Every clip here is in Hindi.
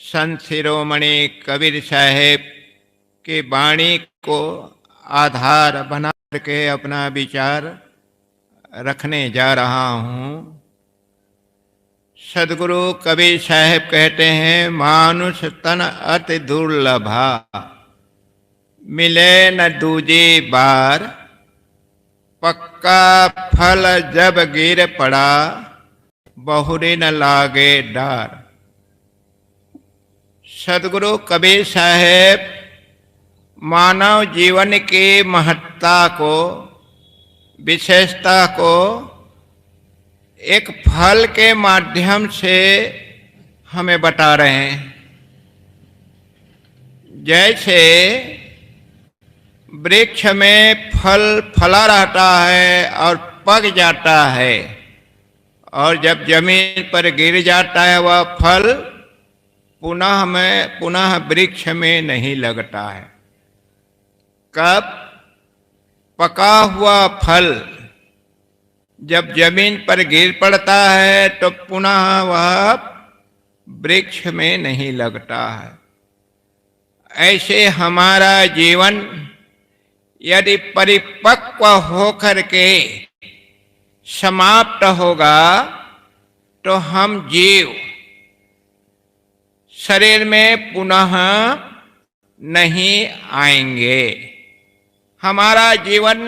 संत शिरोमणि कबीर साहेब की वाणी को आधार बना करके अपना विचार रखने जा रहा हूँ। सदगुरु कबीर साहेब कहते हैं, मानुष तन अति दुर्लभा, मिले न दूजी बार, पक्का फल जब गिर पड़ा, बहुरी न लागे डार। सदगुरु कबीर साहेब मानव जीवन की महत्ता को, विशेषता को एक फल के माध्यम से हमें बता रहे हैं। जैसे वृक्ष में फल फला रहता है और पक जाता है, और जब जमीन पर गिर जाता है वह फल पुनः वृक्ष में नहीं लगता है। कब? पका हुआ फल जब जमीन पर गिर पड़ता है तो पुनः वह वृक्ष में नहीं लगता है। ऐसे हमारा जीवन यदि परिपक्व होकर के समाप्त होगा तो हम जीव शरीर में पुनः नहीं आएंगे। हमारा जीवन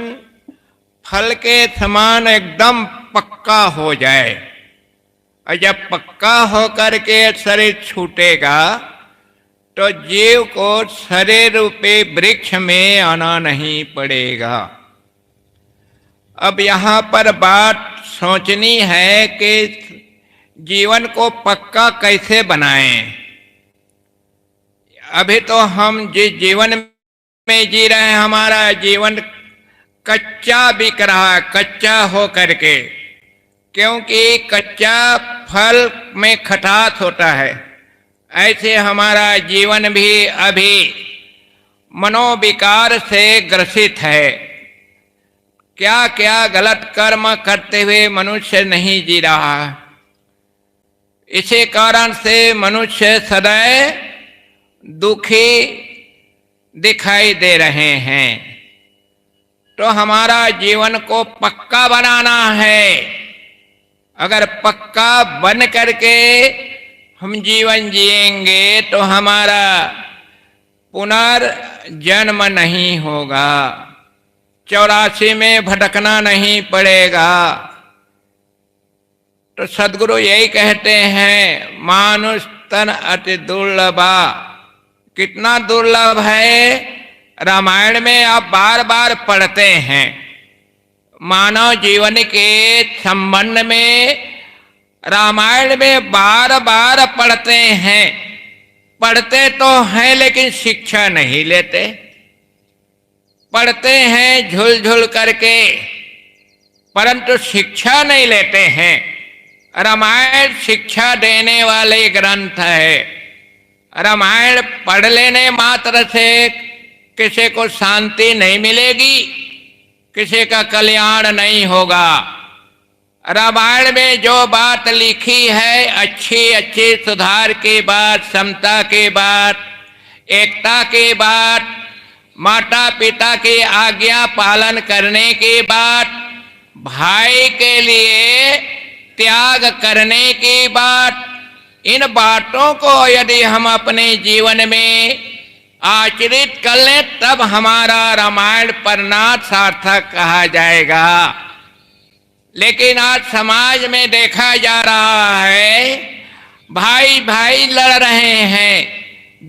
फल के समान एकदम पक्का हो जाए, और जब पक्का होकर के शरीर छूटेगा तो जीव को शरीर रूपी वृक्ष में आना नहीं पड़ेगा। अब यहाँ पर बात सोचनी है कि जीवन को पक्का कैसे बनाएं। अभी तो हम जिस जीवन में जी रहे हैं, हमारा जीवन कच्चा बिक रहा है, कच्चा हो करके, क्योंकि कच्चा फल में खटास होता है। ऐसे हमारा जीवन भी अभी मनोविकार से ग्रसित है। क्या क्या गलत कर्म करते हुए मनुष्य नहीं जी रहा। इसी कारण से मनुष्य सदैव दुखी दिखाई दे रहे हैं। तो हमारा जीवन को पक्का बनाना है। अगर पक्का बन करके हम जीवन जिएंगे तो हमारा पुनर्जन्म नहीं होगा, 84 में भटकना नहीं पड़ेगा। तो सदगुरु यही कहते हैं, मानुष तन अति दुर्लभा। कितना दुर्लभ है, रामायण में आप बार बार पढ़ते हैं। मानव जीवन के संबंध में रामायण में बार बार पढ़ते हैं। पढ़ते तो हैं लेकिन शिक्षा नहीं लेते। पढ़ते हैं झुल झुल करके, परंतु शिक्षा नहीं लेते हैं। रामायण शिक्षा देने वाले ग्रंथ है। रामायण पढ़ लेने मात्र से किसी को शांति नहीं मिलेगी, किसी का कल्याण नहीं होगा। रामायण में जो बात लिखी है, अच्छी अच्छी सुधार की बात, समता की बात, एकता की बात, माता पिता की आज्ञा पालन करने की बात, भाई के लिए त्याग करने की बात, इन बातों को यदि हम अपने जीवन में आचरित कर लें तब हमारा रामायण पढ़ना सार्थक कहा जाएगा। लेकिन आज समाज में देखा जा रहा है, भाई भाई लड़ रहे हैं,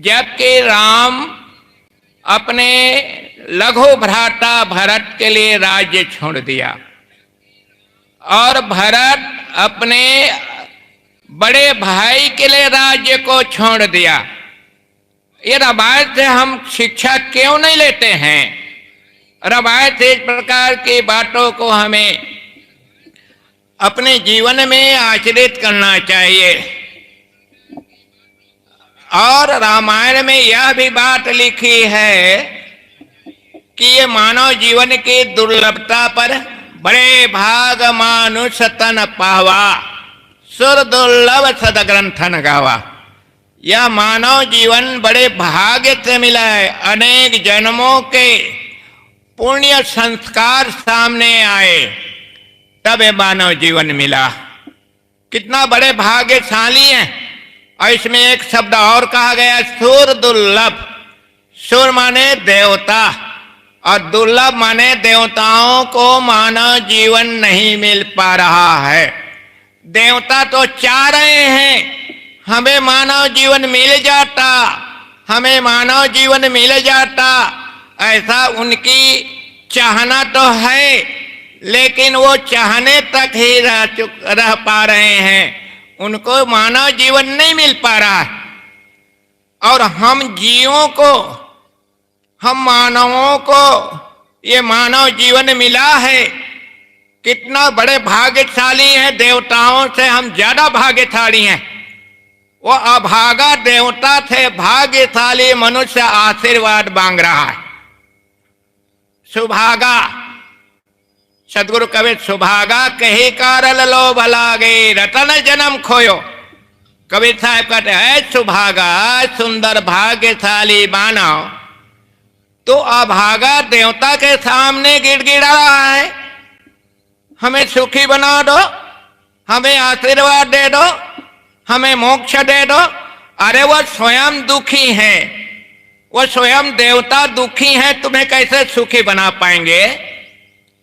जबकि राम अपने लघु भ्राता भरत के लिए राज्य छोड़ दिया और भरत अपने बड़े भाई के लिए राज्य को छोड़ दिया। ये रामायण से हम शिक्षा क्यों नहीं लेते हैं? रामायण से इस प्रकार की बातों को हमें अपने जीवन में आचरित करना चाहिए। और रामायण में यह भी बात लिखी है कि ये मानव जीवन की दुर्लभता पर बड़े भाग मानुष तन पावा, सुर दुर्लभ सद ग्रंथन गावा। यह मानव जीवन बड़े भाग्य से मिला है। अनेक जन्मों के पुण्य संस्कार सामने आए तब ये मानव जीवन मिला। कितना बड़े भाग्यशाली हैं। और इसमें एक शब्द और कहा गया, सुर दुर्लभ। सुर माने देवता और दुर्लभ माने देवताओं को मानव जीवन नहीं मिल पा रहा है। देवता तो चाह रहे हैं हमें मानव जीवन मिल जाता, हमें मानव जीवन मिल जाता, ऐसा उनकी चाहना तो है, लेकिन वो चाहने तक ही रह पा रहे हैं, उनको मानव जीवन नहीं मिल पा रहा है। और हम जीवों को, हम मानवों को ये मानव जीवन मिला है। कितना बड़े भाग्यशाली हैं। देवताओं से हम ज्यादा भाग्यशाली हैं। वो अभागा देवता थे, भाग्यशाली मनुष्य आशीर्वाद मांग रहा है। सुभागा, सदगुरु कबीर सुभागा कही कारल लो भलागे, रतन जन्म खोयो। कबीर साहब कहते हैं सुभागा, सुंदर भाग्यशाली मानव तो अभागा देवता के सामने गिड़गिड़ा रहा है, हमें सुखी बना दो, हमें आशीर्वाद दे दो, हमें मोक्ष दे दो। अरे वो स्वयं दुखी है, वो स्वयं देवता दुखी है, तुम्हें कैसे सुखी बना पाएंगे।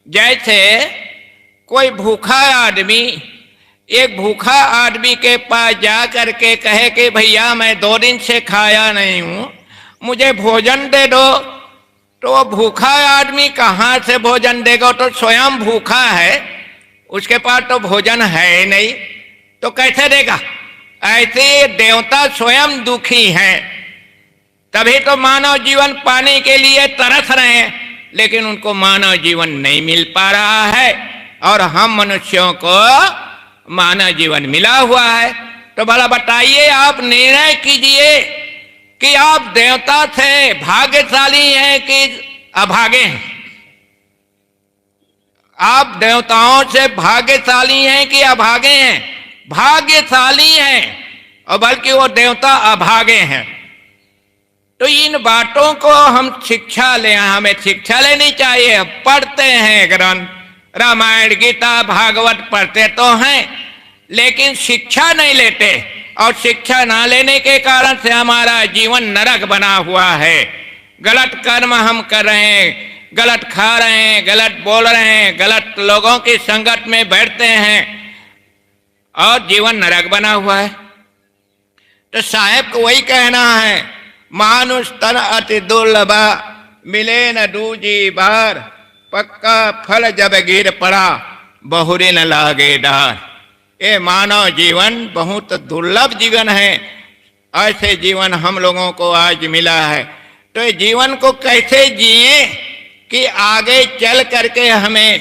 जैसे कोई भूखा आदमी एक भूखा आदमी के पास जा करके कहे कि भैया मैं 2 दिन से खाया नहीं हूं, मुझे भोजन दे दो, तो वो भूखा आदमी कहाँ से भोजन देगा। तो स्वयं भूखा है, उसके पास तो भोजन है ही नहीं, तो कैसे देगा। ऐसे देवता स्वयं दुखी हैं, तभी तो मानव जीवन पाने के लिए तरस रहे हैं, लेकिन उनको मानव जीवन नहीं मिल पा रहा है। और हम मनुष्यों को मानव जीवन मिला हुआ है। तो भला बताइए, आप निर्णय कीजिए कि आप देवता थे भाग्यशाली हैं कि अभागे हैं। आप देवताओं से भाग्यशाली हैं कि अभागे हैं। भाग्यशाली हैं, और बल्कि वो देवता अभागे हैं। तो इन बातों को हम शिक्षा लें, हमें शिक्षा लेनी चाहिए। पढ़ते हैं ग्रंथ, रामायण गीता भागवत पढ़ते तो हैं, लेकिन शिक्षा नहीं लेते। और शिक्षा ना लेने के कारण से हमारा जीवन नरक बना हुआ है। गलत कर्म हम कर रहे हैं, गलत खा रहे हैं, गलत बोल रहे हैं, गलत लोगों की संगत में बैठते हैं और जीवन नरक बना हुआ है। तो साहेब को वही कहना है, मानुष तन अति दुर्लभा, मिले न दूजी बार, पक्का फल जब गिर पड़ा, बहुरे न लागे डार। ये मानव जीवन बहुत दुर्लभ जीवन है। ऐसे जीवन हम लोगों को आज मिला है। तो ये जीवन को कैसे जिए कि आगे चल करके हमें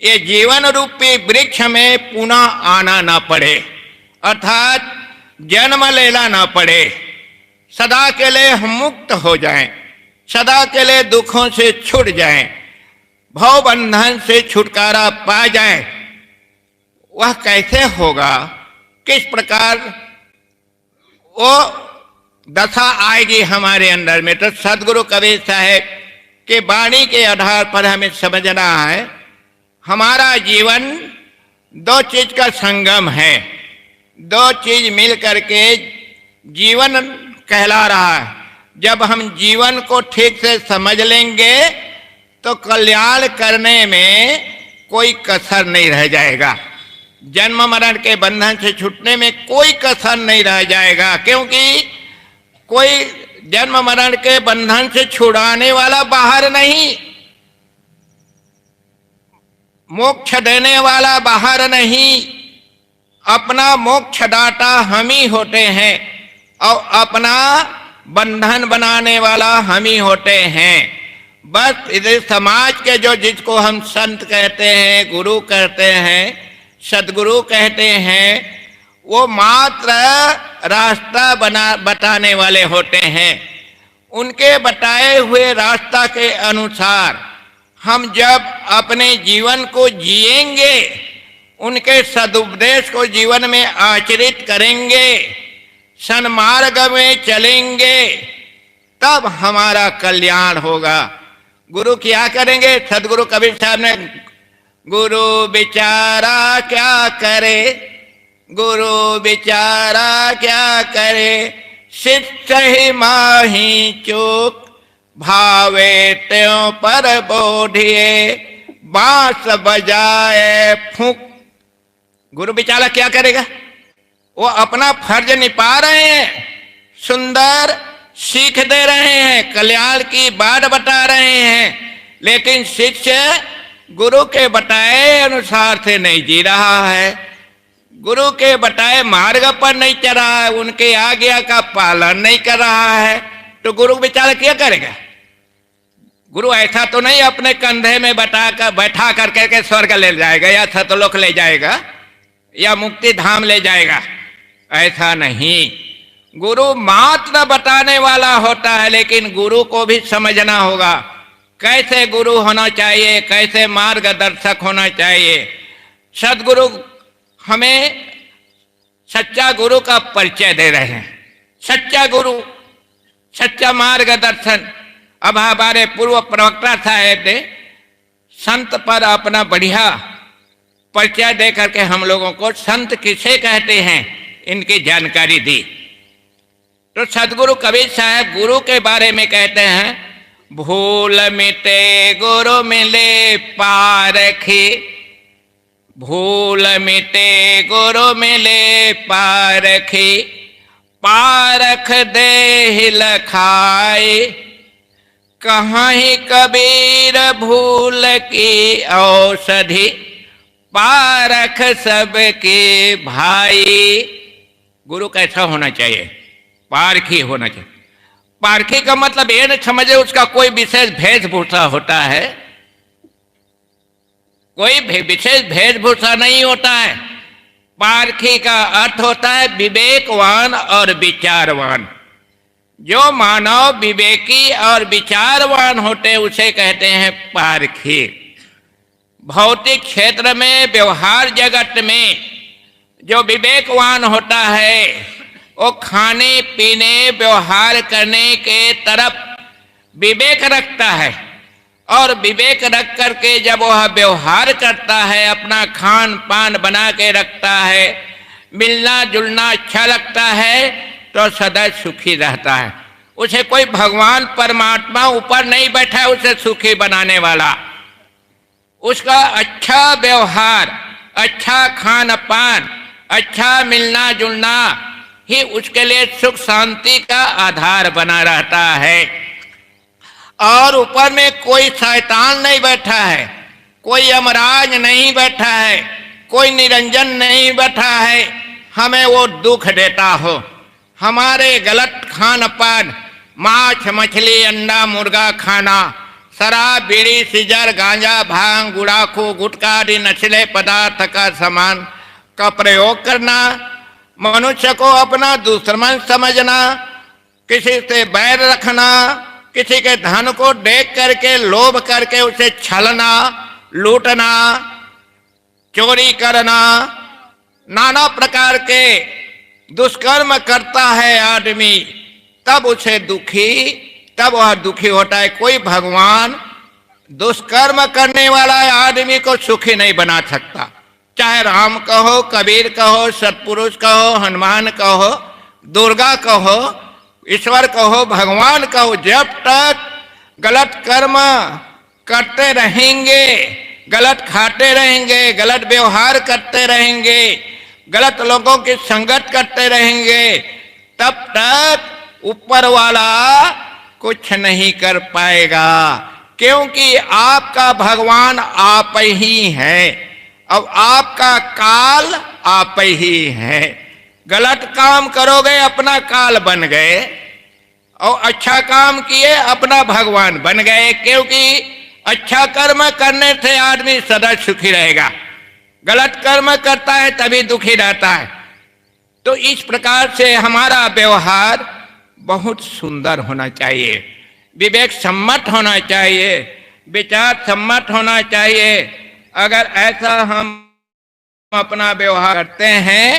ये जीवन रूपी वृक्ष में पुनः आना ना पड़े, अर्थात जन्म लेना ना पड़े, सदा के लिए हम मुक्त हो जाएं, सदा के लिए दुखों से छूट जाएं, भव बंधन से छुटकारा पा जाएं। वह कैसे होगा, किस प्रकार वो दशा आएगी हमारे अंदर में। तो सदगुरु कबीर साहब के वाणी के आधार पर हमें समझना है, हमारा जीवन 2 चीज का संगम है। 2 चीज मिल करके जीवन कहला रहा है। जब हम जीवन को ठीक से समझ लेंगे तो कल्याण करने में कोई कसर नहीं रह जाएगा। जन्म मरण के बंधन से छूटने में कोई कसर नहीं रह जाएगा, क्योंकि कोई जन्म मरण के बंधन से छुड़ाने वाला बाहर नहीं, मोक्ष देने वाला बाहर नहीं, अपना मोक्ष दाता हम ही होते हैं और अपना बंधन बनाने वाला हम ही होते हैं। बस इधर समाज के जो जिसको हम संत कहते हैं, गुरु कहते हैं, सदगुरु कहते हैं, वो मात्र रास्ता बताने वाले होते हैं। उनके बताए हुए रास्ता के अनुसार हम जब अपने जीवन को जिएंगे, उनके सदुपदेश को जीवन में आचरित करेंगे, सन्मार्ग में चलेंगे तब हमारा कल्याण होगा। गुरु क्या करेंगे? सदगुरु कबीर साहब ने गुरु बिचारा क्या करे, गुरु बिचारा क्या करे, शिष्य ही माही चूक, भावे त्यों पर बोधिए, बांस बजाए फूंक। गुरु बिचारा क्या करेगा? वो अपना फर्ज निभा रहे हैं, सुंदर सीख दे रहे हैं, कल्याण की बात बता रहे हैं, लेकिन शिष्य गुरु के बताए अनुसार से नहीं जी रहा है, गुरु के बताए मार्ग पर नहीं चल रहा है, उनके आज्ञा का पालन नहीं कर रहा है, तो गुरु बेचारा क्या करेगा? गुरु ऐसा तो नहीं अपने कंधे में बैठा करके स्वर्ग ले जाएगा या सतलोक ले जाएगा या मुक्ति धाम ले जाएगा, ऐसा नहीं। गुरु मात्र बताने वाला होता है, लेकिन गुरु को भी समझना होगा कैसे गुरु होना चाहिए, कैसे मार्गदर्शक होना चाहिए। सदगुरु हमें सच्चा गुरु का परिचय दे रहे हैं, सच्चा गुरु, सच्चा मार्गदर्शन। अब हमारे पूर्व प्रवक्ता साहेब ने संत पर अपना बढ़िया परिचय दे करके हम लोगों को संत किसे कहते हैं इनकी जानकारी दी। तो सदगुरु कबीर साहब गुरु के बारे में कहते हैं, भूल मिटे गुरु मिले पारखी, भूल मिटे गुरु मिले पारखी, पारख दे लखाए, कहाँ ही कबीर भूल की औषधि, पारख सबके भाई। गुरु कैसा होना चाहिए? पारखी होना चाहिए। पारखी का मतलब ये न समझे उसका कोई विशेष वेशभूषा होता है, कोई विशेष वेशभूषा नहीं होता है। पारखी का अर्थ होता है विवेकवान और विचारवान। जो मानव विवेकी और विचारवान होते उसे कहते हैं पारखी। भौतिक क्षेत्र में, व्यवहार जगत में जो विवेकवान होता है वो खाने पीने व्यवहार करने के तरफ विवेक रखता है, और विवेक रख करके जब वह व्यवहार करता है, अपना खान पान बना के रखता है, मिलना जुलना अच्छा लगता है, तो सदा सुखी रहता है। उसे कोई भगवान परमात्मा ऊपर नहीं बैठा है उसे सुखी बनाने वाला। उसका अच्छा व्यवहार, अच्छा खान पान, अच्छा मिलना जुलना ही उसके लिए सुख शांति का आधार बना रहता है। और ऊपर में कोई शैतान नहीं बैठा है, कोई यमराज नहीं बैठा है, कोई निरंजन नहीं बैठा है हमें वो दुख देता हो। हमारे गलत खान पान, माछ मछली अंडा मुर्गा खाना, शराब बीड़ी सिजर गांजा भांग गुड़ाखू गुटखा आदि नशीले पदार्थ का सामान का प्रयोग करना, मनुष्य को अपना दुश्मन समझना, किसी से बैर रखना, किसी के धन को देख करके लोभ करके उसे छलना, लूटना, चोरी करना, नाना प्रकार के दुष्कर्म करता है आदमी, तब उसे तब वह दुखी होता है। कोई भगवान दुष्कर्म करने वाला आदमी को सुखी नहीं बना सकता। चाहे राम कहो, कबीर कहो, सतपुरुष कहो, हनुमान कहो, दुर्गा कहो, ईश्वर कहो, भगवान कहो, जब तक गलत कर्म करते रहेंगे, गलत खाते रहेंगे, गलत व्यवहार करते रहेंगे, गलत लोगों की संगत करते रहेंगे, तब तक ऊपर वाला कुछ नहीं कर पाएगा। क्योंकि आपका भगवान आप ही है, अब आपका काल आप ही है। गलत काम करोगे अपना काल बन गए, और अच्छा काम किए अपना भगवान बन गए। क्योंकि अच्छा कर्म करने से आदमी सदा सुखी रहेगा, गलत कर्म करता है तभी दुखी रहता है। तो इस प्रकार से हमारा व्यवहार बहुत सुंदर होना चाहिए, विवेक सम्मत होना चाहिए, विचार सम्मत होना चाहिए। अगर ऐसा हम अपना व्यवहार करते हैं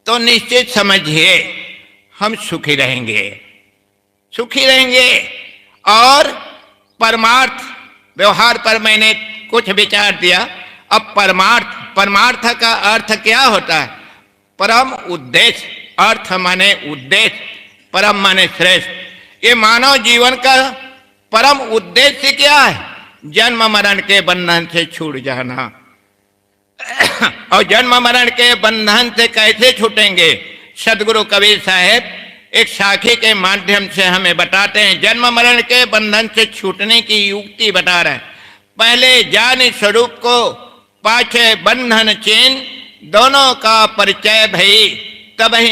तो निश्चित समझिए हम सुखी रहेंगे, सुखी रहेंगे। और परमार्थ व्यवहार पर मैंने कुछ विचार दिया। अब परमार्थ का अर्थ क्या होता है? परम उद्देश्य। अर्थ माने उद्देश्य, परम माने श्रेष्ठ। ये मानव जीवन का परम उद्देश्य क्या है? जन्म मरण के बंधन से छूट जाना। और जन्म मरण के बंधन से कैसे छूटेंगे? सदगुरु कबीर साहब एक साखी के माध्यम से हमें बताते हैं। जन्म मरण के बंधन से छूटने की युक्ति बता रहे हैं। पहले ज्ञान स्वरूप को, पाछे बंधन चेन, दोनों का परिचय भई, तब ही